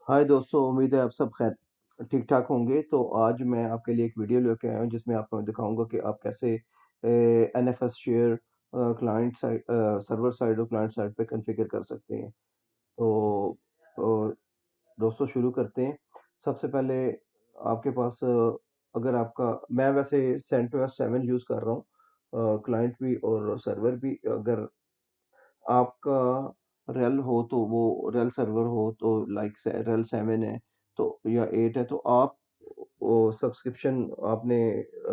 हाय दोस्तों, उम्मीद है आप सब खैर ठीक ठाक होंगे। तो आज मैं आपके लिए एक वीडियो लेके आया हूँ जिसमें आपको दिखाऊंगा कि आप कैसे NFS share client side, server side और क्लाइंट साइड पे कॉन्फ़िगर कर सकते हैं। तो दोस्तों शुरू करते हैं। सबसे पहले आपके पास अगर आपका, मैं वैसे CentOS 7 यूज़ कर रहा हूँ, क्लाइंट भी और सर्वर भी। अगर आपका रेल हो तो वो रेल सर्वर हो तो लाइक रेल 7 है तो या 8 है, तो आप सब्सक्रिप्शन आपने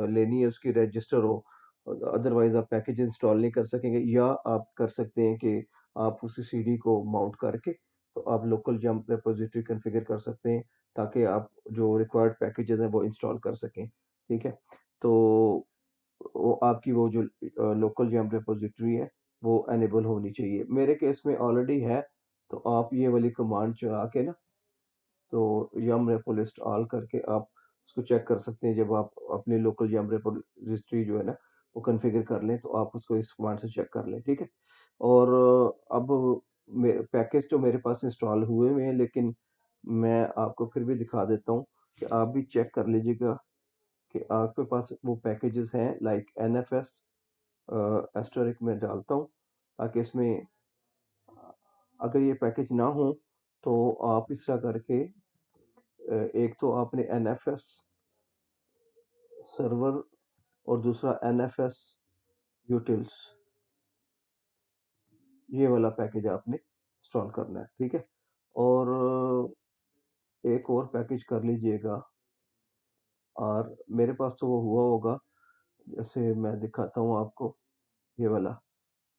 लेनी है, उसकी रजिस्टर हो। अदरवाइज आप पैकेज इंस्टॉल नहीं कर सकेंगे, या आप कर सकते हैं कि आप उसी सीडी को माउंट करके तो आप लोकल जंप रेपोजिटरी कॉन्फ़िगर कर सकते हैं, ताकि आप जो रिक्वायर्ड पैकेजेस हैं वो इंस्टॉल कर सकें। ठीक है। तो वो आपकी वो जो लोकल जंप रेपोजिटरी है वो एनेबल होनी चाहिए। मेरे केस में ऑलरेडी है, तो आप ये वाली कमांड चला के ना, तो यम रेपो लिस्ट ऑल करके आप उसको चेक कर सकते हैं। जब आप अपनी लोकल यम रेपोजिटरी जो है ना वो कॉन्फ़िगर कर लें, तो आप उसको इस कमांड से चेक कर लें। ठीक है। और अब पैकेज तो मेरे पास इंस्टॉल हुए हुए हैं, लेकिन मैं आपको फिर भी दिखा देता हूँ कि आप भी चेक कर लीजिएगा कि आपके पास वो पैकेजेस हैं। लाइक एनएफएस एस्टेरिक में डालता हूँ, ताकि इसमें अगर ये पैकेज ना हो तो आप इस तरह करके एक तो आपने एनएफएस सर्वर और दूसरा एनएफएस यूटिल्स, ये वाला पैकेज आपने इंस्टॉल करना है। ठीक है। और एक और पैकेज कर लीजिएगा, और मेरे पास तो वो हुआ होगा, जैसे मैं दिखाता हूँ आपको, ये वाला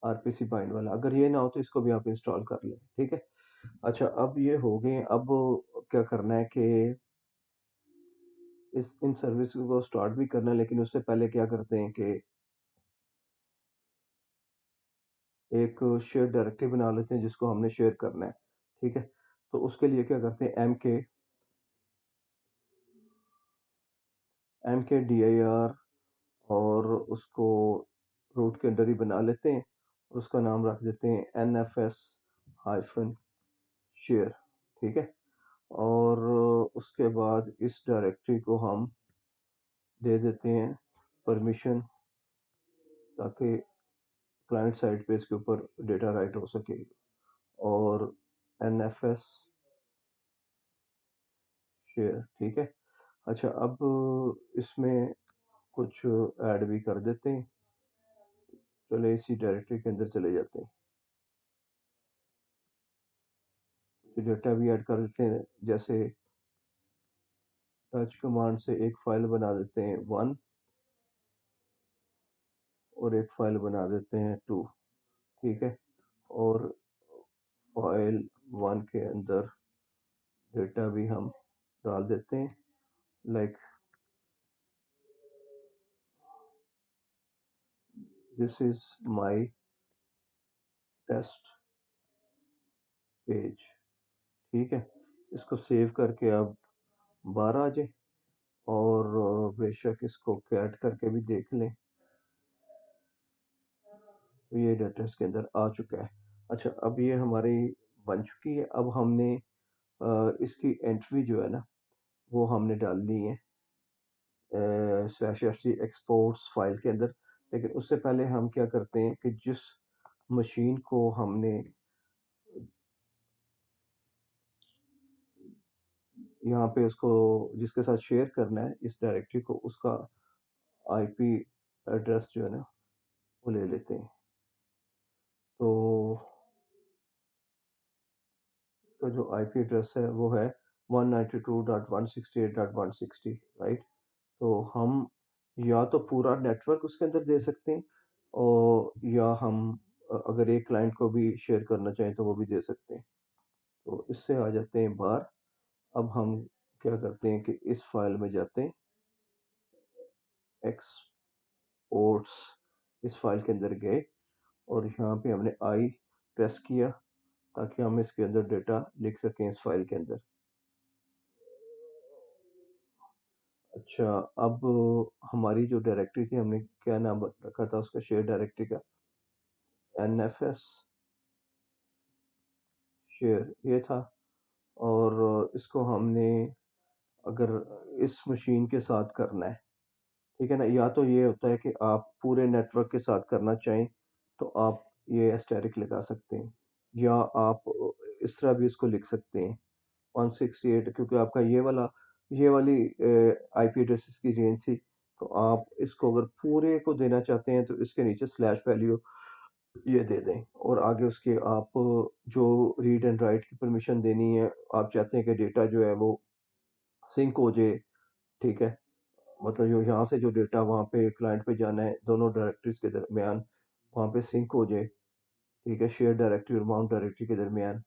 आरपीसी बाइंड वाला। अगर ये ना हो तो इसको भी आप इंस्टॉल कर लें। ठीक है। अच्छा, अब ये हो गए। अब क्या करना है कि इस इन सर्विस को स्टार्ट भी करना है, लेकिन उससे पहले क्या करते हैं कि एक शेयर डायरेक्टरी बना लेते हैं जिसको हमने शेयर करना है। ठीक है। तो उसके लिए क्या करते हैं, mkdir, और उसको रूट के अंदर ही बना लेते हैं, उसका नाम रख देते हैं nfs हाइफन शेयर। ठीक है। और उसके बाद इस डायरेक्टरी को हम दे देते हैं परमिशन, ताकि क्लाइंट साइड पे इसके ऊपर डेटा राइट हो सके। और एनएफएस शेयर। ठीक है। अच्छा, अब इसमें कुछ ऐड भी कर देते हैं। चले इसी डायरेक्टरी के अंदर चले जाते हैं, कुछ डेटा भी ऐड कर देते हैं। जैसे टच कमांड से एक फाइल बना देते हैं 1, और एक फाइल बना देते हैं 2। ठीक है। और फाइल 1 के अंदर डेटा भी हम डाल देते हैं, like this is my test page. ठीक है। इसको सेव करके आप बाहर आ जाए, और बेशक इसको कैट करके भी देख लें, तो ये डाटा इसके अंदर आ चुका है। अच्छा, अब ये हमारी बन चुकी है। अब हमने इसकी एंट्री जो है ना वो हमने डालनी है /fc एक्सपोर्ट्स फाइल के अंदर। लेकिन उससे पहले हम क्या करते हैं कि जिस मशीन को हमने यहाँ पे उसको जिसके साथ शेयर करना है इस डायरेक्टरी को, उसका आईपी एड्रेस जो है ना वो ले लेते हैं। तो इसका जो आईपी एड्रेस है वो है 192.168.160, राइट। तो हम या तो पूरा नेटवर्क उसके अंदर दे सकते हैं, और या हम अगर एक क्लाइंट को भी शेयर करना चाहें तो वो भी दे सकते हैं। तो इससे आ जाते हैं बाहर। अब हम क्या करते हैं कि इस फाइल में जाते हैं, एक्सपोर्ट्स, इस फाइल के अंदर गए, और यहाँ पे हमने आई प्रेस किया, ताकि हम इसके अंदर डेटा लिख सकें इस फाइल के अंदर। अच्छा, अब हमारी जो डायरेक्टरी थी, हमने क्या नाम रखा था उसका, शेयर डायरेक्टरी का एनएफएस शेयर ये था। और इसको हमने अगर इस मशीन के साथ करना है, ठीक है ना, या तो ये होता है कि आप पूरे नेटवर्क के साथ करना चाहें तो आप ये एस्टेरिक लगा सकते हैं, या आप इस तरह भी इसको लिख सकते हैं 168, क्योंकि आपका ये वाली आईपी एड्रेसेस की रेंज थी। तो आप इसको अगर पूरे को देना चाहते हैं तो इसके नीचे स्लैश वैल्यू ये दे दें, और आगे उसके आप जो रीड एंड राइट की परमिशन देनी है, आप चाहते हैं कि डेटा जो है वो सिंक हो जाए, ठीक है, मतलब जो यहाँ से जो डेटा वहाँ पे क्लाइंट पे जाना है दोनों डायरेक्टरीज के दरमियान वहाँ पे सिंक हो जाए, ठीक है, शेयर डायरेक्टरी और माउंट डायरेक्टरी के दरमियान।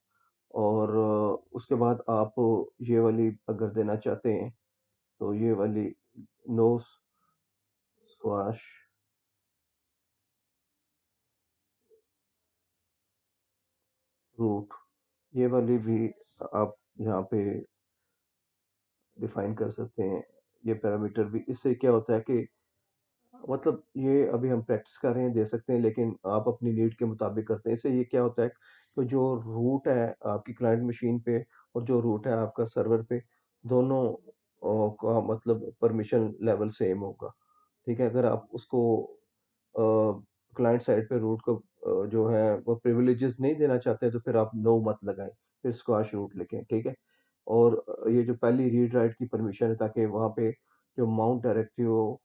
और उसके बाद आप ये वाली अगर देना चाहते हैं तो ये वाली नो स्क्वाश रूट, ये वाली भी आप यहाँ पे डिफाइन कर सकते हैं। ये पैरामीटर भी, इससे क्या होता है कि मतलब ये अभी हम प्रैक्टिस कर रहे हैं, दे सकते हैं, लेकिन आप अपनी नीड के मुताबिक करते हैं। इससे ये क्या होता है कि जो रूट है आपकी क्लाइंट मशीन पे और जो रूट है आपका सर्वर पे, दोनों का मतलब परमिशन लेवल सेम होगा, ठीक है। अगर आप उसको क्लाइंट साइड पे रूट को जो है वो प्रिविलेजेस नहीं देना चाहते तो फिर आप नो मत लगाएं, फिर स्क्वाश रूट लिखें, ठीक है। और ये जो पहली रीड राइट की परमिशन है, ताकि वहाँ पे जो माउंट डायरेक्टरी हो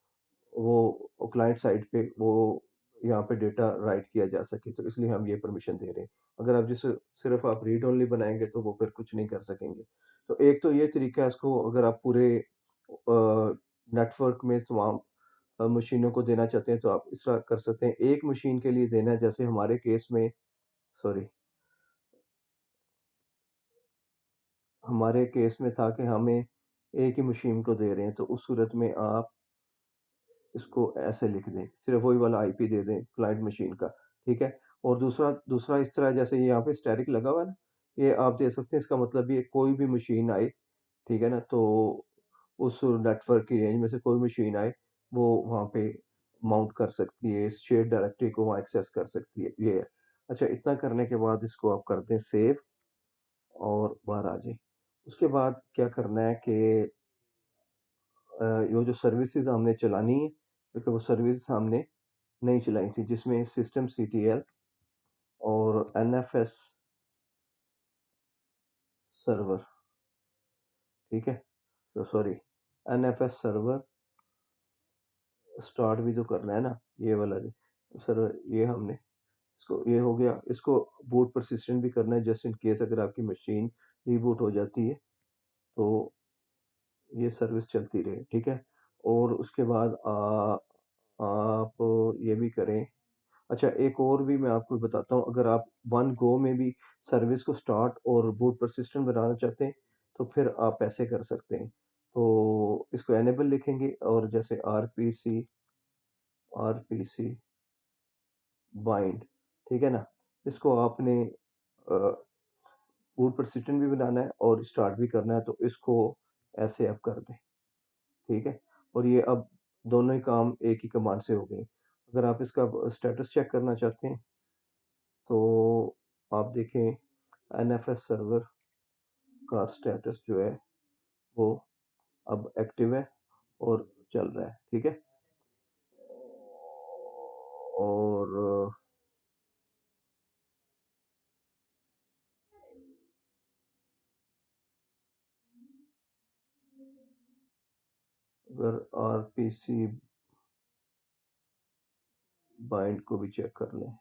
वो क्लाइंट साइड पे वो यहाँ पे डेटा राइट किया जा सके, तो इसलिए हम ये परमिशन दे रहे हैं। अगर आप जिसे सिर्फ आप रीड ओनली बनाएंगे तो वो फिर कुछ नहीं कर सकेंगे। तो एक तो ये तरीका है, इसको अगर आप पूरे नेटवर्क में तमाम मशीनों को देना चाहते हैं तो आप इस तरह कर सकते हैं। एक मशीन के लिए देना है, जैसे हमारे केस में, सॉरी, हमारे केस में था कि हमें एक ही मशीन को दे रहे हैं, तो उस सूरत में आप इसको ऐसे लिख दें, सिर्फ वही वाला आईपी दे दें क्लाइंट मशीन का, ठीक है। और दूसरा दूसरा इस तरह, जैसे ये यहाँ पे स्टैटिक लगा हुआ है ना, ये आप दे सकते हैं। इसका मतलब ये कोई भी मशीन आए, ठीक है ना, तो उस नेटवर्क की रेंज में से कोई मशीन आए वो वहाँ पे माउंट कर सकती है, इस शेयर डायरेक्टरी को वहाँ एक्सेस कर सकती है, ये है। अच्छा, इतना करने के बाद इसको आप कर दें सेव और बाहर आ जाए। उसके बाद क्या करना है कि ये जो सर्विसेज हमने चलानी है, क्योंकि वो सर्विस हमने नहीं चलाई थी, जिसमें सिस्टम सीटीएल और एनएफएस सर्वर, ठीक है, तो सॉरी, एनएफएस सर्वर स्टार्ट भी तो करना है ना, ये वाला सर्वर, ये हमने इसको, ये हो गया। इसको बूट परसिस्टेंट भी करना है, जस्ट इन केस अगर आपकी मशीन रीबूट हो जाती है तो ये सर्विस चलती रहे, ठीक है। और उसके बाद आप ये भी करें। अच्छा, एक और भी मैं आपको बताता हूँ, अगर आप वन गो में भी सर्विस को स्टार्ट और बूट परसिस्टेंट बनाना चाहते हैं तो फिर आप ऐसे कर सकते हैं। तो इसको एनेबल लिखेंगे और जैसे आरपीसी बाइंड, ठीक है ना, इसको आपने बूट परसिस्टेंट भी बनाना है और स्टार्ट भी करना है, तो इसको ऐसे आप कर दें, ठीक है। और ये अब दोनों ही काम एक ही कमांड से हो गए। अगर आप इसका स्टेटस चेक करना चाहते हैं तो आप देखें, एनएफएस सर्वर का स्टेटस जो है वो अब एक्टिव है और चल रहा है, ठीक है। और अगर आरपीसी बाइंड को भी चेक कर लें,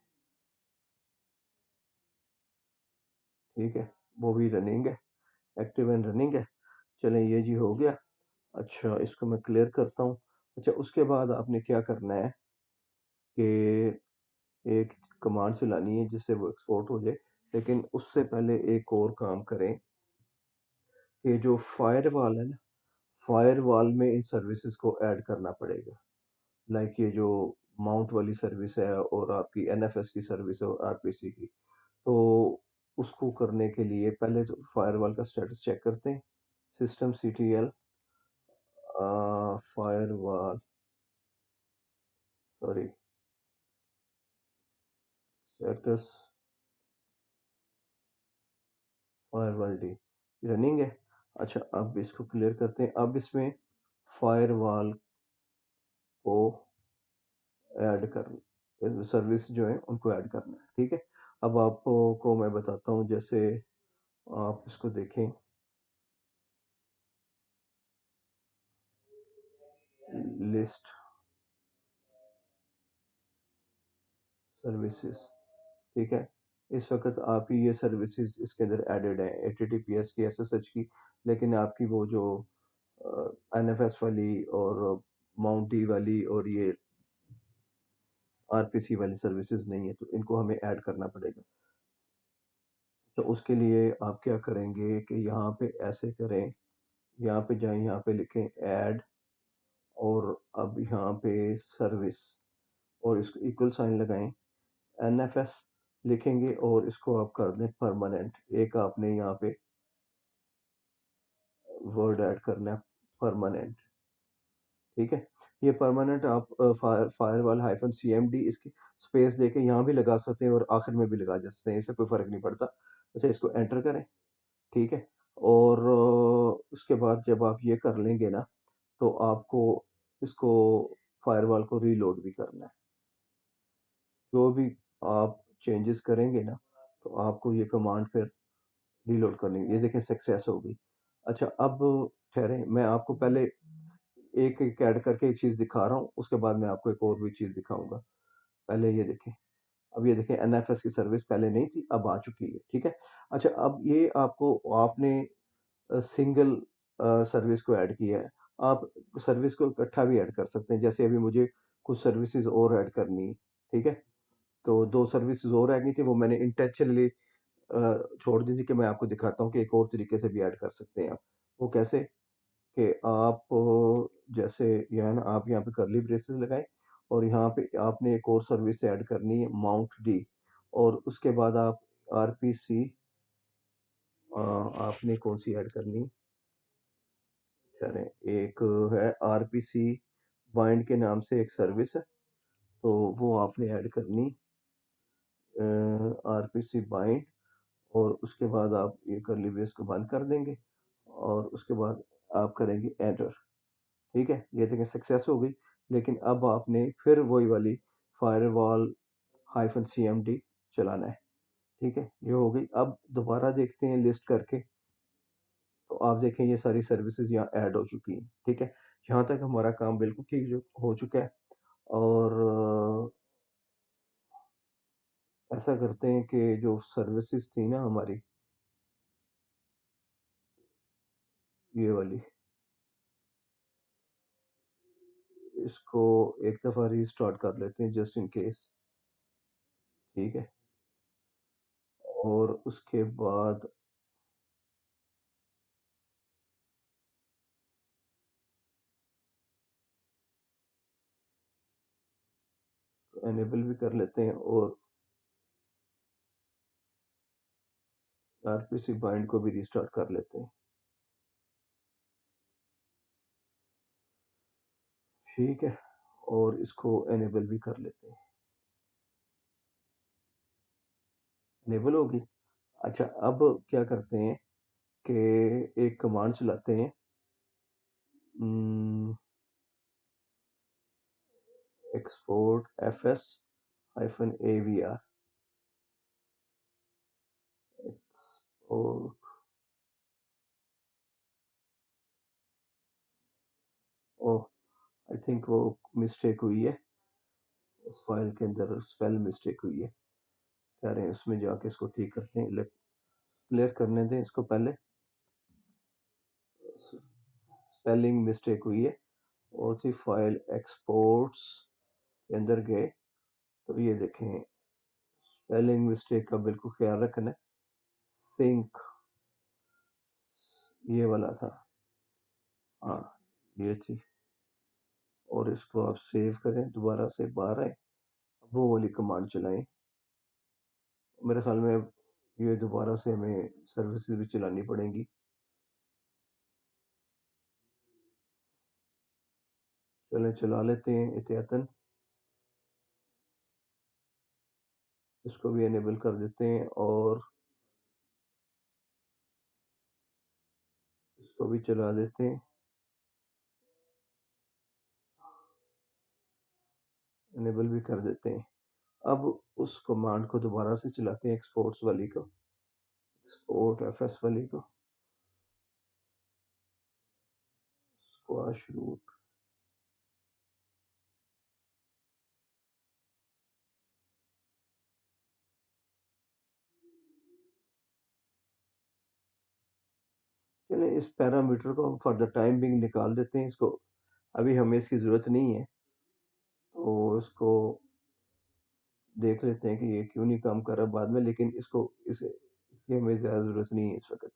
ठीक है, वो भी रनिंग है, एक्टिव एंड रनिंग है। चलें, ये जी हो गया। अच्छा, इसको मैं क्लियर करता हूँ। अच्छा, उसके बाद आपने क्या करना है कि एक कमांड चलानी है जिससे वो एक्सपोर्ट हो जाए, लेकिन उससे पहले एक और काम करें कि जो फायरवॉल है ना, फायरवॉल में इन सर्विसेज को ऐड करना पड़ेगा। लाइक ये जो माउंट वाली सर्विस है और आपकी एनएफएस की सर्विस है और आरपीसी की, तो उसको करने के लिए पहले तो फायरवॉल का स्टेटस चेक करते हैं। System CTL firewall, sorry, status firewall D running है। अच्छा, अब इसको क्लियर करते हैं। अब इसमें फायरवॉल को ऐड कर सर्विस जो है उनको ऐड करना है, ठीक है। अब आपको को मैं बताता हूँ, जैसे आप इसको देखें, लिस्ट सर्विसेज, ठीक है। इस वक्त आपकी ये सर्विसेज इसके अंदर एडेड है, HTTPS की, SSH की, लेकिन आपकी वो जो NFS वाली और माउंट डी वाली और ये RPC वाली सर्विसेज नहीं है, तो इनको हमें ऐड करना पड़ेगा। तो उसके लिए आप क्या करेंगे कि यहाँ पे ऐसे करें, यहाँ पे जाएं, यहाँ पे लिखें ऐड, और अब यहाँ पे सर्विस, और इसको इक्वल साइन लगाएं, NFS लिखेंगे और इसको आप कर दें परमानेंट। एक आपने यहाँ पे वर्ड ऐड करना है, परमानेंट, ठीक है। ये परमानेंट आप फायरवॉल हाइफन CMD इसकी स्पेस देके यहाँ भी लगा सकते हैं और आखिर में भी लगा सकते हैं, इससे कोई फर्क नहीं पड़ता। अच्छा, इसको एंटर करें, ठीक है। और उसके बाद जब आप ये कर लेंगे ना, तो आपको इसको फायरवॉल को रीलोड भी करना है। जो भी आप चेंजेस करेंगे ना, तो आपको ये कमांड फिर रीलोड करनी है। ये देखें, सक्सेस हो गई। अच्छा, अब ठहरें, मैं आपको पहले एक एक ऐड करके एक चीज़ दिखा रहा हूँ, उसके बाद मैं आपको एक और भी चीज़ दिखाऊंगा। पहले ये देखें, अब ये देखें, NFS की सर्विस पहले नहीं थी, अब आ चुकी है, ठीक है। अच्छा, अब ये आपको आपने सिंगल सर्विस को ऐड किया है। आप सर्विस को इकट्ठा भी ऐड कर सकते हैं, जैसे अभी मुझे कुछ सर्विसेज और ऐड करनी है, ठीक है। तो 2 सर्विसेज और आ गई थी, वो मैंने इंटेंशनली छोड़ दी थी कि मैं आपको दिखाता हूँ कि एक और तरीके से भी ऐड कर सकते हैं आप। वो कैसे कि आप जैसे ये है ना, आप यहाँ पे कर्ली ब्रेसेस लगाएं और यहाँ पे आपने एक और सर्विस ऐड करनी है, माउंट डी, और उसके बाद आप RPC आपने कौन सी ऐड करनी, करें, एक है RPC बाइंड के नाम से एक सर्विस है, तो वो आपने ऐड करनी, RPC बाइंड, और उसके बाद आप ये कर्ली ब्रेस को बंद कर देंगे और उसके बाद आप करेंगे एंटर, ठीक है। ये देखें, सक्सेस हो गई। लेकिन अब आपने फिर वही वाली फायरवॉल हाइफन CMD चलाना है, ठीक है। ये हो गई। अब दोबारा देखते हैं लिस्ट करके, तो आप देखें ये सारी सर्विसेज यहाँ ऐड हो चुकी हैं, ठीक है। यहाँ तक हमारा काम बिल्कुल ठीक हो चुका है। और ऐसा करते हैं कि जो सर्विसेज थी ना हमारी, ये वाली, इसको एक दफ़ा रीस्टार्ट कर लेते हैं जस्ट इन केस, ठीक है। और उसके बाद एनेबल भी कर लेते हैं और RPC बाइंड को भी रीस्टार्ट कर लेते हैं, ठीक है। और इसको एनेबल भी कर लेते हैं, एनेबल होगी। अच्छा, अब क्या करते हैं कि एक कमांड चलाते हैं, export FS hyphen AVR, export, oh, I think वो मिस्टेक हुई है, उस फाइल के अंदर स्पेल मिस्टेक हुई है, कह रहे हैं उसमें जाके इसको ठीक करते हैं, क्लियर करने दें इसको पहले। स्पेलिंग मिस्टेक हुई है, और सी फाइल एक्सपोर्ट्स के अंदर गए, तो ये देखें, स्पेलिंग मिस्टेक का बिल्कुल ख्याल रखना है। सिंक ये वाला था, हाँ, ये थी। और इसको आप सेव करें, दोबारा से बाहर आए, वो वाली कमांड चलाएं। मेरे ख्याल में अब ये दोबारा से हमें सर्विसेज भी चलानी पड़ेंगी। चलें, चला लेते हैं एहतियातन, इसको भी एनेबल कर देते हैं और इसको भी चला देते हैं, इनेबल भी कर देते हैं। अब उस कमांड को दोबारा से चलाते हैं, एक्सपोर्ट्स वाली को, एक्सपोर्ट एफएस वाली को, स्क्वाश रूट। चलिए इस पैरामीटर को फॉर द टाइम बिंग निकाल देते हैं, इसको अभी हमें इसकी ज़रूरत नहीं है, तो इसको देख लेते हैं कि ये क्यों नहीं काम कर रहा बाद में, लेकिन इसकी हमें ज़्यादा ज़रूरत नहीं है इस वक्त।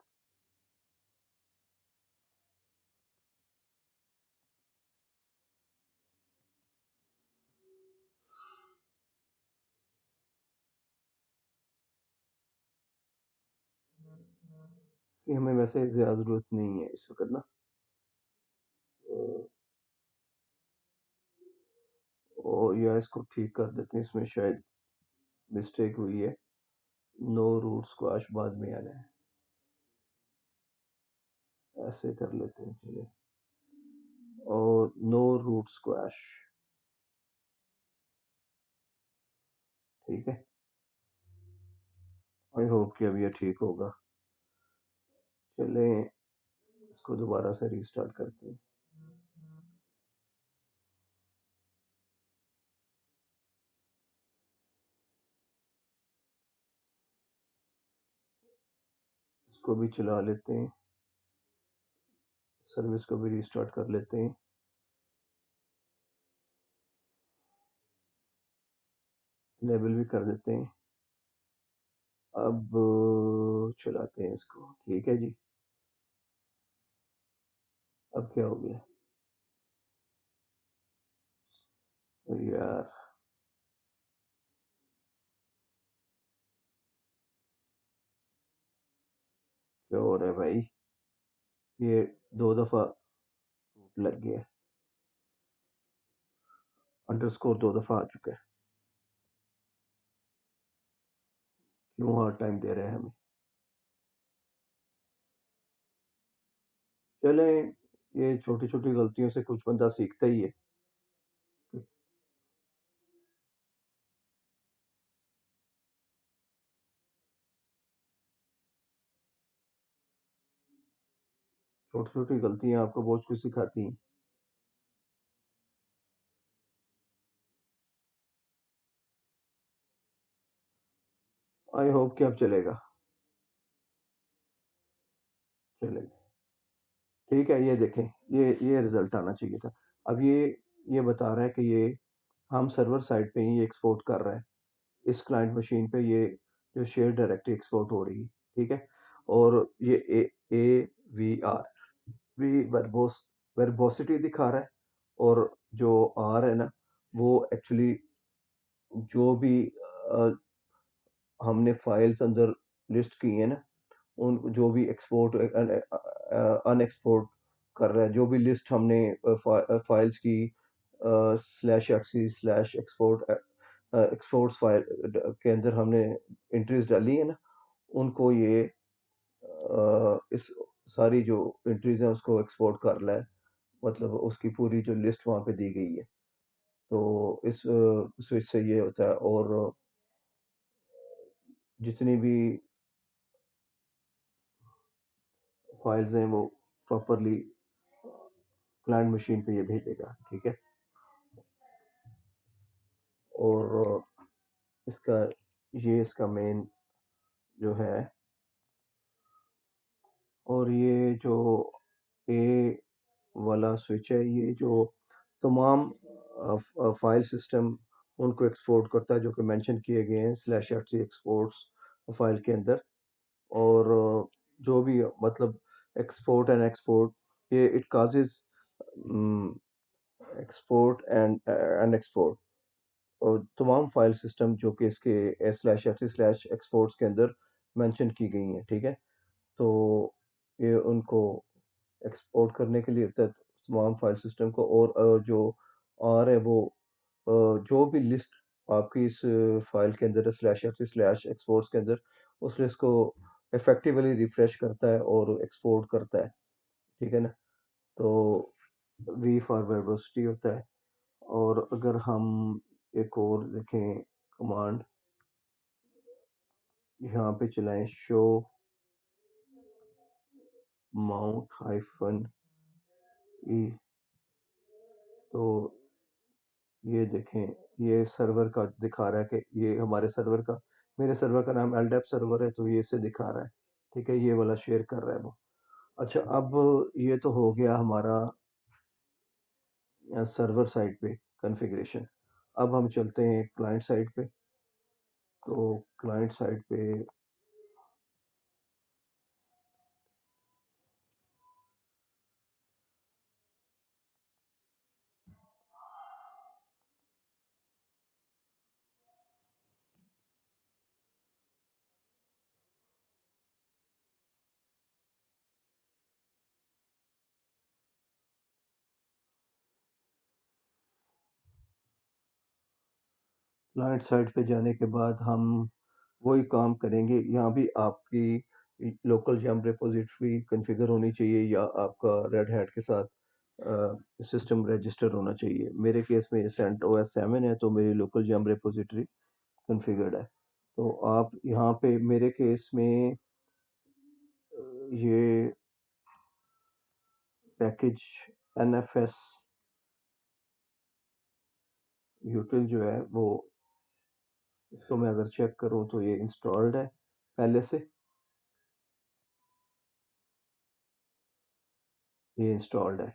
इसकी हमें वैसे ज़्यादा ज़रूरत नहीं है इस वक्त ना। और या इसको ठीक कर देते हैं, इसमें शायद मिस्टेक हुई है, नो रूट स्क्वाश बाद में आना है, ऐसे कर लेते हैं चलिए, और नो रूट स्क्वाश, ठीक है। आई होप कि अब ये ठीक होगा। चलें इसको दोबारा से रीस्टार्ट करते हैं। इसको भी चला लेते हैं, सर्विस को भी रीस्टार्ट कर लेते हैं। लेबल भी कर देते हैं। अब चलाते हैं इसको, ठीक है जी। अब क्या हो गया यार, क्या हो रहा है भाई, ये 2 दफा लग गया, अंडरस्कोर 2 दफा आ चुका है, क्यों हार्ड टाइम दे रहे हैं हमें। चले, ये छोटी छोटी गलतियों से कुछ बंदा सीखता ही है। छोटी छोटी गलतियां आपको बहुत कुछ सिखाती हैं। आई होप कि अब चलेगा, चलेगा, ठीक है। ये देखें, ये रिजल्ट आना चाहिए था। अब ये बता रहा है कि ये हम सर्वर साइड पे ही ये एक्सपोर्ट कर रहा है, इस क्लाइंट मशीन पे ये जो शेयर डायरेक्टली एक्सपोर्ट हो रही है, ठीक है। और ये AVR भी वर्बोसिटी दिखा रहा है, और जो आर है ना, वो एक्चुअली जो भी अ, हमने फाइल्स अंदर लिस्ट की है ना, उन जो भी एक्सपोर्ट अनएक्सपोर्ट कर रहा है, जो भी लिस्ट हमने फाइल्स की स्लैश एक्सी स्लैश एक्सपोर्ट एक्सपोर्ट्स फाइल के अंदर हमने एंट्रीज डाली है ना, उनको ये इस सारी जो एंट्रीज हैं उसको एक्सपोर्ट कर रहा है, मतलब उसकी पूरी जो लिस्ट वहाँ पे दी गई है। तो इस स्विच से ये होता है, और जितनी भी फाइल्स हैं वो प्रॉपरली क्लाइंट मशीन पे ये भेजेगा, ठीक है। और इसका ये इसका मेन जो है, और ये जो ए वाला स्विच है, ये जो तमाम फाइल सिस्टम उनको एक्सपोर्ट करता है जो कि मेंशन किए गए हैं स्लैश एट एक्सपोर्ट्स फाइल के अंदर। और जो भी मतलब एक्सपोर्ट एंड एक्सपोर्ट, ये it causes export and export, और तमाम फाइल सिस्टम जो कि इसके स्लैश एट स्लैश एक्सपोर्ट्स के अंदर मेंशन की गई हैं, ठीक है। तो ये उनको एक्सपोर्ट करने के लिए होता है तमाम फाइल सिस्टम को, और जो आर है वो जो भी लिस्ट आपकी इस फाइल के अंदर स्लैश एफ स्लैश एक्सपोर्ट्स के अंदर, उस लिस्ट को इफेक्टिवली रिफ्रेश करता है और एक्सपोर्ट करता है, ठीक है ना। तो वी फॉर वर्बोसिटी होता है। और अगर हम एक और देखें कमांड यहाँ पे चलाएं, शो माउंट हाइफन ई, तो ये देखें, ये सर्वर का दिखा रहा है कि ये हमारे सर्वर का, मेरे सर्वर का नाम एलडेप सर्वर है, तो ये इसे दिखा रहा है। ठीक है, ये वाला शेयर कर रहा है वो। अच्छा, अब ये तो हो गया हमारा सर्वर साइड पे कॉन्फ़िगरेशन। अब हम चलते हैं क्लाइंट साइड पे। तो क्लाइंट साइड पे क्लाइंट साइड पे जाने के बाद हम वही काम करेंगे। यहाँ भी आपकी लोकल जैम रिपोजिटरी कॉन्फ़िगर होनी चाहिए या आपका रेड हैट के साथ सिस्टम रजिस्टर होना चाहिए। मेरे केस में CentOS 7 है, तो मेरी लोकल जैम रिपोजिटरी कॉन्फ़िगर्ड है। तो आप यहाँ पे मेरे केस में ये पैकेज NFS यूटिल जो है वो, इसको मैं अगर चेक करूँ तो ये इंस्टॉल्ड है पहले से, ये इंस्टॉल्ड है।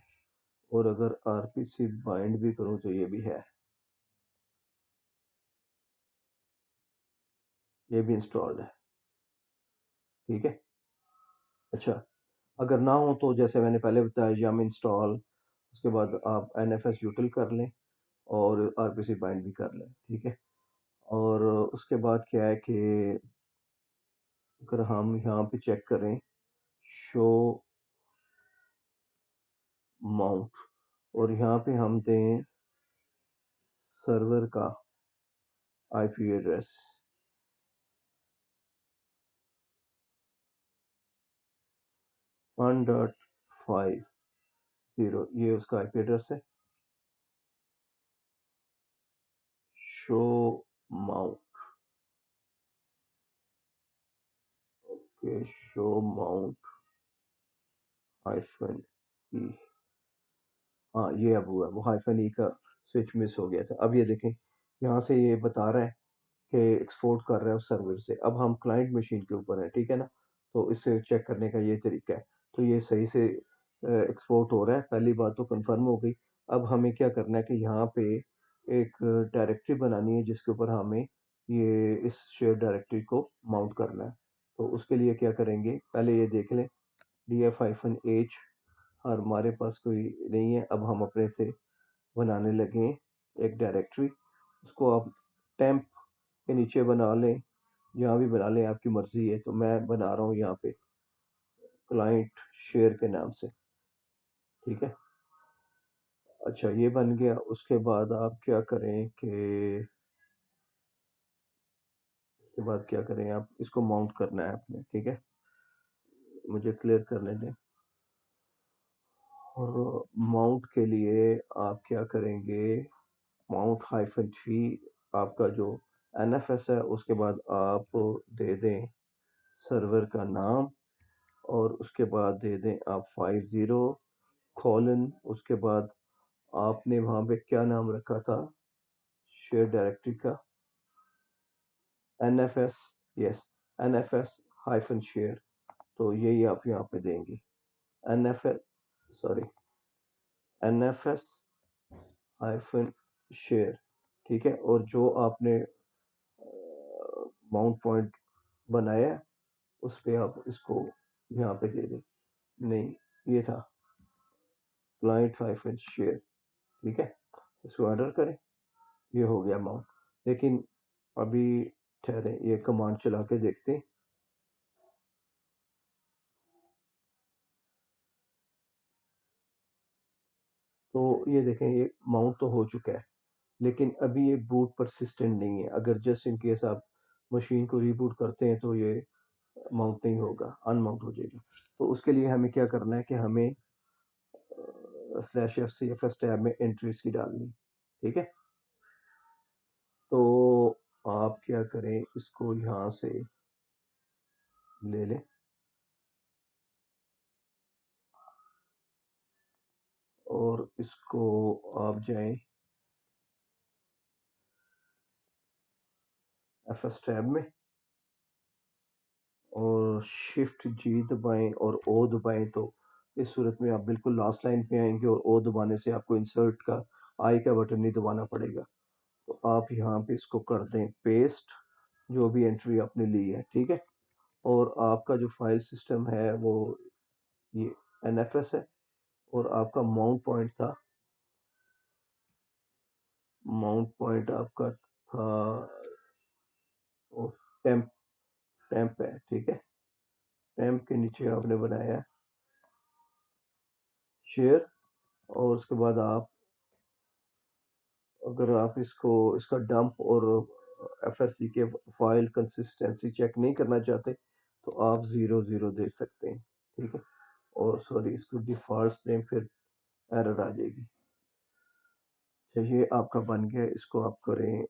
और अगर RPC बाइंड भी करूँ तो ये भी है, ये भी इंस्टॉल्ड है। ठीक है। अच्छा, अगर ना हो तो जैसे मैंने पहले बताया, yum इंस्टॉल, उसके बाद आप NFS यूटिल कर लें और RPC बाइंड भी कर लें। ठीक है। और उसके बाद क्या है कि अगर हम यहाँ पे चेक करें शो माउंट, और यहाँ पे हम दें सर्वर का IP एड्रेस 1.50, ये उसका IP एड्रेस है। शो माउंट के शो माउंट हाइफन ई, हाँ ये अब हुआ, वो हाइफन ई का स्विच मिस हो गया था। अब ये देखें, यहाँ से ये बता रहा है कि एक्सपोर्ट कर रहा है उस सर्वर से। अब हम क्लाइंट मशीन के ऊपर है, ठीक है ना। तो इससे चेक करने का ये तरीका है। तो ये सही से एक्सपोर्ट हो रहा है, पहली बात तो कंफर्म हो गई। अब हमें क्या करना है कि यहाँ पे एक डायरेक्टरी बनानी है जिसके ऊपर हमें ये इस शेयर डायरेक्टरी को माउंट करना है। तो उसके लिए क्या करेंगे, पहले ये देख लें df-h, और हमारे पास कोई नहीं है। अब हम अपने से बनाने लगे एक डायरेक्टरी, उसको आप टेम्प के नीचे बना लें, जहाँ भी बना लें, आपकी मर्जी है। तो मैं बना रहा हूँ यहाँ पे क्लाइंट शेयर के नाम से। ठीक है। अच्छा, ये बन गया। उसके बाद आप क्या करें कि उसके बाद क्या करें, आप इसको माउंट करना है आपने। ठीक है, मुझे क्लियर करने दें। और माउंट के लिए आप क्या करेंगे, माउंट हाइफन जी, आपका जो NFS है, उसके बाद आप दे दें सर्वर का नाम, और उसके बाद दे दें आप 50 कॉलन, उसके बाद आपने वहाँ पे क्या नाम रखा था शेयर डायरेक्टरी का, NFS, yes, NFS hyphen share. तो यही आप यहाँ पे देंगे, NFS, sorry, NFS hyphen share. ठीक है। और जो आपने माउंट पॉइंट बनाया है, उस पे आप इसको यहाँ पे दे दें। नहीं, ये था क्लाइंट हाइफन शेयर। ठीक है, इसको ऑर्डर करें, ये हो गया माउंट। लेकिन अभी ठहरे, ये कमांड चला के देखते हैं। तो ये देखें, ये माउंट तो हो चुका है, लेकिन अभी ये बूट परसिस्टेंट नहीं है। अगर जस्ट इन केस आप मशीन को रीबूट करते हैं तो ये माउंट नहीं होगा, अनमाउंट हो जाएगा। तो उसके लिए हमें क्या करना है कि हमें slash F C F S tab में एंट्रीज की डालनी। ठीक है, तो आप क्या करें, इसको यहाँ से ले लें और इसको आप जाएं एफ एस टैब में और शिफ्ट जी दबाएं और ओ दबाएं, तो इस सूरत में आप बिल्कुल लास्ट लाइन पे आएंगे और ओ दबाने से आपको इंसर्ट का आई का बटन नहीं दबाना पड़ेगा। तो आप यहाँ पे इसको कर दें पेस्ट, जो भी एंट्री आपने ली है। ठीक है, और आपका जो फाइल सिस्टम है वो ये NFS है और आपका माउंट पॉइंट था, माउंट पॉइंट आपका था टेम्प, टेम्प है। ठीक है, टेम्प के नीचे आपने बनाया शेयर और उसके बाद आप अगर आप इसको इसका डंप और FSC के फाइल कंसिस्टेंसी चेक नहीं करना चाहते तो आप 0 0 दे सकते हैं। ठीक है, और सॉरी इसको डिफॉल्ट दें, फिर एरर आ जाएगी। तो ये आपका बन गया, इसको आप करें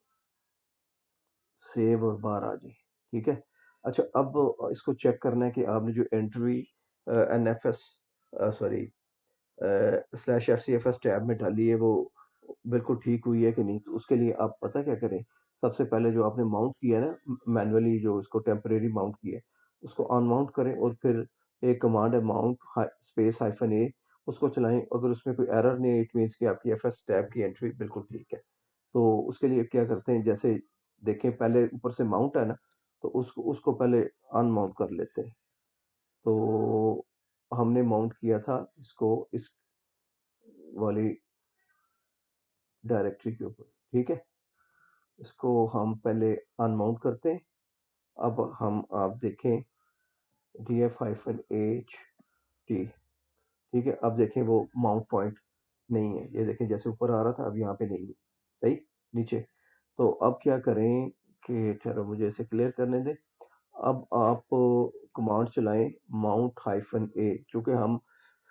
सेव और बाहर आ जाए। ठीक है, अच्छा अब इसको चेक करना है कि आपने जो entry NFS sorry slash FCFS tab में डाली है वो बिल्कुल ठीक हुई है कि नहीं। तो उसके लिए आप पता क्या करें, सबसे पहले जो आपने माउंट किया है ना मैनुअली, जो इसको टेम्परेरी माउंट किया है उसको अनमाउंट करें और फिर एक कमांड है माउंट स्पेस -A, उसको चलाएं। अगर उसमें कोई एरर नहीं है इट मीन्स कि आपकी FS टैब की एंट्री बिल्कुल ठीक है। तो उसके लिए क्या करते हैं, जैसे देखें पहले ऊपर से माउंट है ना, तो उसको उसको पहले अनमाउंट कर लेते हैं। तो हमने माउंट किया था इसको इस वाली डायरेक्टरी के ऊपर। ठीक है, इसको हम पहले अनमाउंट करते हैं। अब हम आप देखें df-h-t। ठीक है, अब देखें वो माउंट पॉइंट नहीं है, ये देखें जैसे ऊपर आ रहा था अब यहाँ पे नहीं है, सही नीचे। तो अब क्या करें कि चलो मुझे इसे क्लियर करने दें। अब आप कमांड चलाएं माउंट-a, चूंकि हम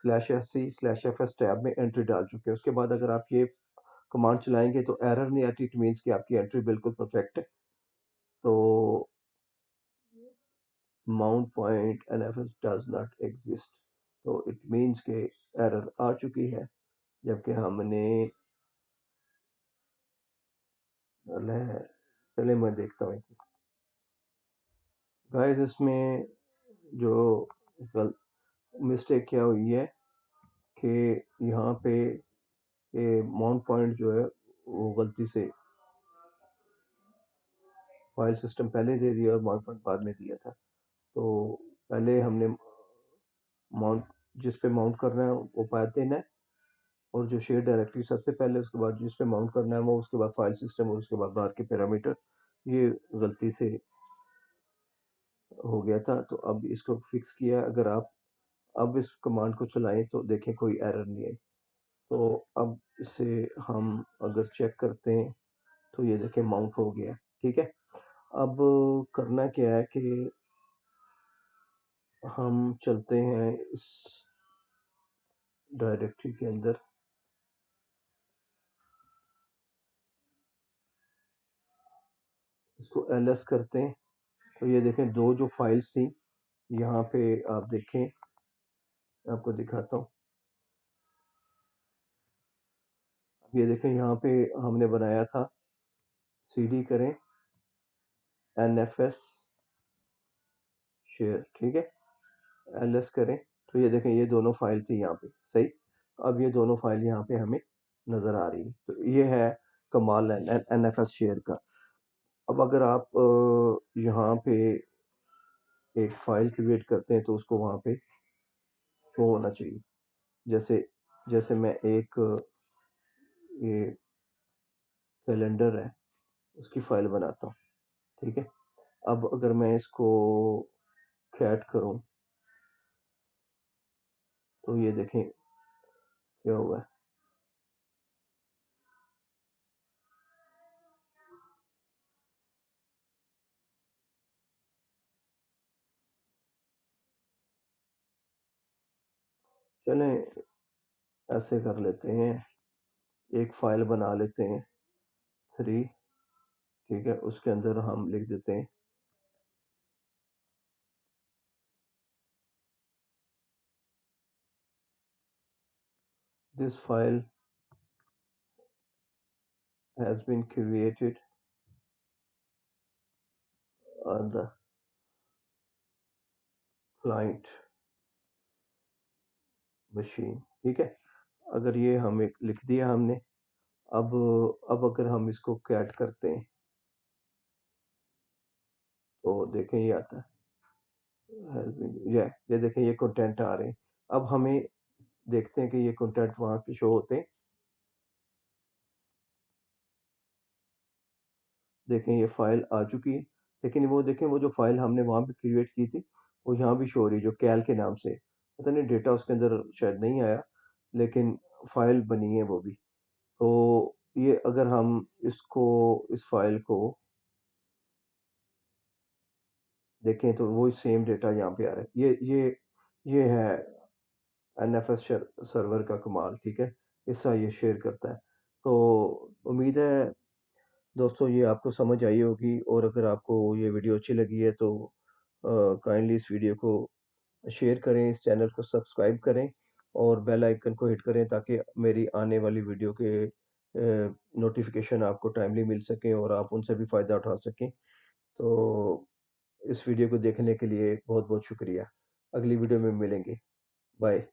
/sc/fs टैब में एंट्री डाल चुके हैं। उसके बाद अगर आप ये कमांड चलाएंगे तो एरर नहीं आती, इट मीन्स कि आपकी एंट्री बिल्कुल परफेक्ट है। तो mount point NFS does not exist, तो इट मीन्स के एरर आ चुकी है, जबकि हमने चले मैं देखता हूँ गाइस इसमें जो मिस्टेक क्या हुई है कि यहाँ पे माउंट पॉइंट जो है वो गलती से फाइल सिस्टम पहले दे दिया और माउंट पॉइंट बाद में दिया था। तो पहले हमने माउंट जिस पे माउंट करना है वो पाथ देना है और जो शेयर डायरेक्टरी सबसे पहले, उसके बाद जिस पे माउंट करना है वो, उसके बाद फाइल सिस्टम और उसके बाद बाहर के पैरामीटर। ये गलती से हो गया था, तो अब इसको फिक्स किया। अगर आप अब इस कमांड को चलाएं तो देखें कोई एरर नहीं आई। तो अब इसे हम अगर चेक करते हैं तो ये देखें माउंट हो गया। ठीक है, अब करना क्या है कि हम चलते हैं इस डायरेक्टरी के अंदर, इसको ls करते हैं। तो ये देखें दो जो फाइल्स थी यहाँ पे आप देखें, आपको दिखाता हूँ। ये देखें यहाँ पे हमने बनाया था cd करें NFS शेयर। ठीक है, ls करें तो ये देखें ये दोनों फाइल थी यहाँ पे, सही। अब ये दोनों फाइल यहाँ पे हमें नजर आ रही है। तो ये है कमाल NFS शेयर का। अब अगर आप यहाँ पे एक फाइल क्रिएट करते हैं तो उसको वहाँ पे शो होना चाहिए। जैसे जैसे मैं एक ये कैलेंडर है उसकी फाइल बनाता हूँ। ठीक है, अब अगर मैं इसको कैट करूँ तो ये देखें क्या हुआ है। चलें ऐसे कर लेते हैं, एक फाइल बना लेते हैं 3, ठीक है, उसके अंदर हम लिख देते हैं this file has been created on the client machine, ठीक है। अगर ये हम एक लिख दिया हमने, अब अगर हम इसको कैट करते हैं तो देखें ये आता है ये देखें ये कंटेंट आ रहे हैं। अब हमें देखते हैं कि ये कंटेंट वहाँ पे शो होते हैं। देखें ये फाइल आ चुकी है, लेकिन वो देखें वो जो फाइल हमने वहाँ पे क्रिएट की थी वो यहाँ भी शो हो रही है, जो कैल के नाम से। पता नहीं डेटा उसके अंदर शायद नहीं आया, लेकिन फाइल बनी है वो भी। तो ये अगर हम इसको इस फाइल को देखें तो वो सेम डेटा यहाँ पे आ रहा है। ये है एनएफएस सर्वर का कमाल, ठीक है, इसका ये शेयर करता है। तो उम्मीद है दोस्तों ये आपको समझ आई होगी, और अगर आपको ये वीडियो अच्छी लगी है तो काइंडली इस वीडियो को शेयर करें, इस चैनल को सब्सक्राइब करें और बेल आइकन को हिट करें ताकि मेरी आने वाली वीडियो के नोटिफिकेशन आपको टाइमली मिल सकें और आप उनसे भी फ़ायदा उठा सकें। तो इस वीडियो को देखने के लिए बहुत बहुत शुक्रिया। अगली वीडियो में मिलेंगे। बाय।